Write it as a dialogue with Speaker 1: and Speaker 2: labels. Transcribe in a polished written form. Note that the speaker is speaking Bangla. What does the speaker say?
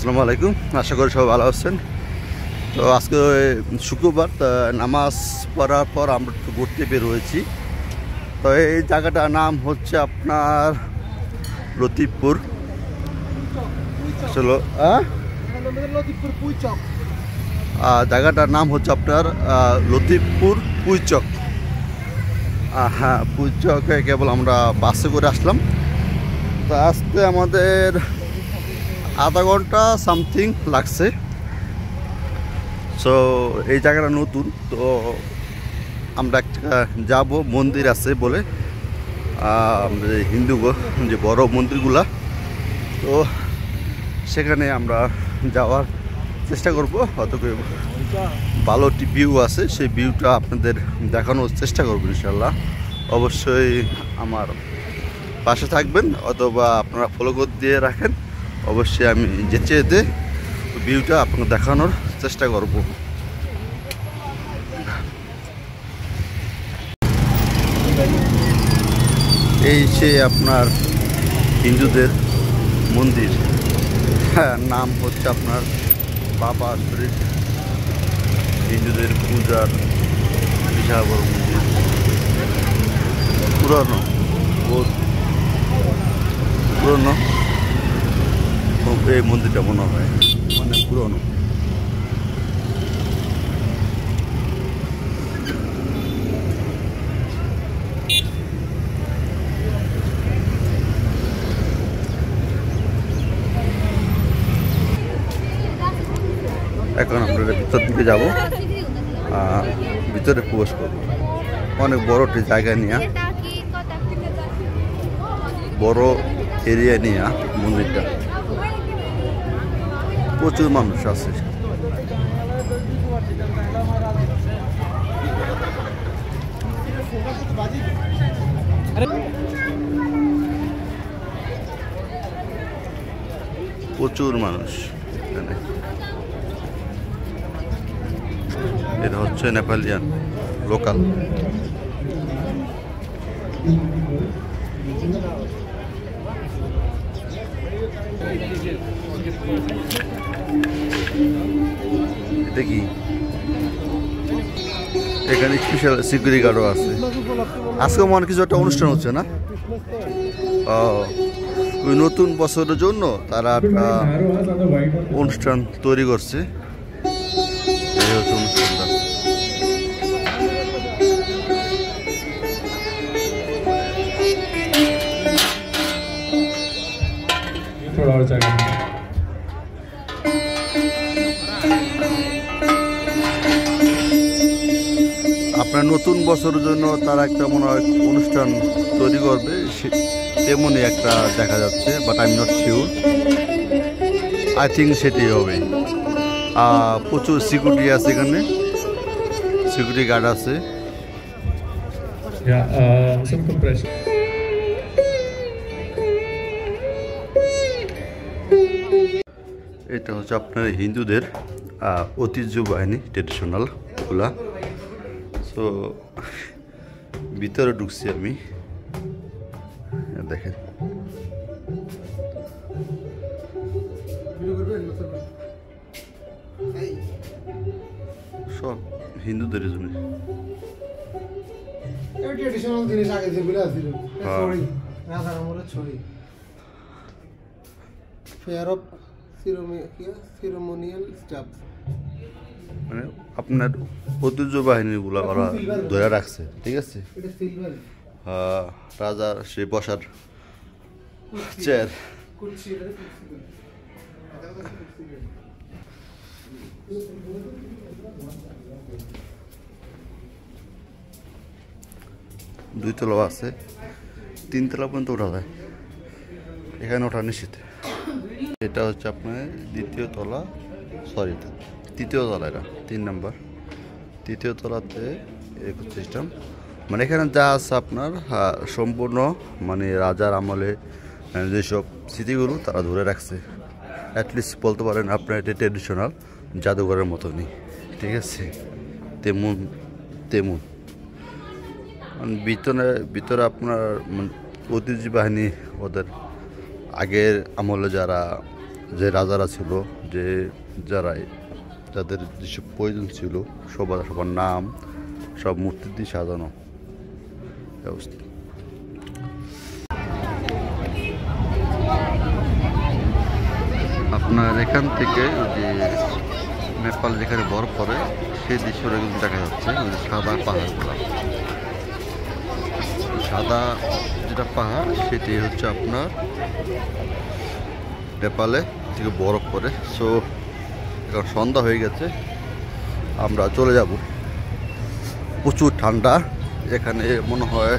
Speaker 1: আসসালামু আলাইকুম, আশা করি সবাই ভালো আছেন। তো আজকে শুক্রবার, নামাজ পড়ার পর আমরা একটু ঘুরতে বের হয়েছি। তো এই জায়গাটার নাম হচ্ছে আপনার লতিফপুর। জায়গাটার নাম হচ্ছে আপনার লতিফপুর পুইচক। হ্যাঁ, পুইচকে কেবল আমরা বাসে করে আসলাম। তো আসতে আমাদের আধা ঘন্টা সামথিং লাগছে। সো এই জায়গাটা নতুন, তো আমরা একটা যাব, মন্দির আছে বলে, হিন্দু যে বড় মন্দিরগুলা, তো সেখানে আমরা যাওয়ার চেষ্টা করব। অত ভালো একটি ভিউ আছে, সেই ভিউটা আপনাদের দেখানোর চেষ্টা করব ইনশাল্লাহ। অবশ্যই আমার পাশে থাকবেন অথবা আপনারা ফলো করে দিয়ে রাখেন। অবশ্যই আমি যেতে যেতে ভিউটা আপনাকে দেখানোর চেষ্টা করব। এই সে আপনার হিন্দুদের মন্দির, হ্যাঁ, নাম হচ্ছে আপনার বাবা শরীফ। হিন্দুদের পূজার বিশাল বড় মন্দির, পুরনো, বহুত পুরনো এই মন্দিরটা মনে হয়, মানে পুরনো। এখন আমরা ভিতর দিকে যাব, ভিতরে প্রবেশ করব। অনেক বড় একটি জায়গা নিয়ে, বড় এরিয়া নিয়ে মন্দিরটা, প্রচুর মানুষ আছে। প্রচুর মানুষ এখানে। এটা হচ্ছে নেপালিয়ান লোকাল। এটা কি? এখানে স্পেশাল সিকিউরিটি গার্ডও আছে। আজকে মনে কিছু একটা অনুষ্ঠান হচ্ছে না? ওই নতুন বছরের জন্য তারা একটা অনুষ্ঠান তৈরি করছে। এই হচ্ছে অনুষ্ঠানটা। আপনার নতুন বছরের জন্য তারা একটা মনে হয় অনুষ্ঠান তৈরি করবে, তেমনই একটা দেখা যাচ্ছে, but I am not sure. I think সেটাই হবে। প্রচুর সিকিউরিটি আছে এখানে, সিকিউরিটি গার্ড আছে। এটা হচ্ছে আপনার হিন্দুদের ঐতিহ্যবাহী ট্রেডিশনাল গুলা। তো ভিতরে ঢুকছি আমি, দেখেন সব হিন্দুদের জন্য। মানে আপনার ঐতিহ্য বাহিনীগুলো ওরা ধরে রাখছে, ঠিক আছে। রাজার সেই বসার চেয়ার। দুই তলা আছে, তিনতলা পর্যন্ত ওঠা যায়, এখানে ওঠা নিশ্চিত। এটা হচ্ছে আপনার তৃতীয় তলা, এটা 3 নম্বর। তৃতীয় তলাতে এরকম সিস্টেম, মানে এখানে যা আছে আপনার সম্পূর্ণ মানে রাজার আমলে যেসব স্মৃতিগুলো তারা ধরে রাখছে। অ্যাটলিস্ট বলতে পারেন আপনার এটা ট্রেডিশনাল জাদুঘরের মতনই, ঠিক আছে। তেমন মানে ভিতরে আপনার ঐতিহ্য বাহিনী, ওদের আগের আমলে যারা যে রাজারা ছিল, যে যাদের যেসব প্রয়োজন ছিল সবার নাম সব মূর্তি দিয়ে সাজানো ব্যবস্থা। আপনার এখান থেকে যে নেপাল যেখানে বরফ পড়ে সেই দৃশ্যটা কিন্তু দেখা যাচ্ছে, ওই যে সাদা পাহাড়গুলো, সাদা যেটা পাহাড় সেটাই হচ্ছে আপনার নেপালে থেকে বরফ পড়ে। সো এখন সন্ধ্যা হয়ে গেছে, আমরা চলে যাব। প্রচুর ঠান্ডা এখানে, মনে হয়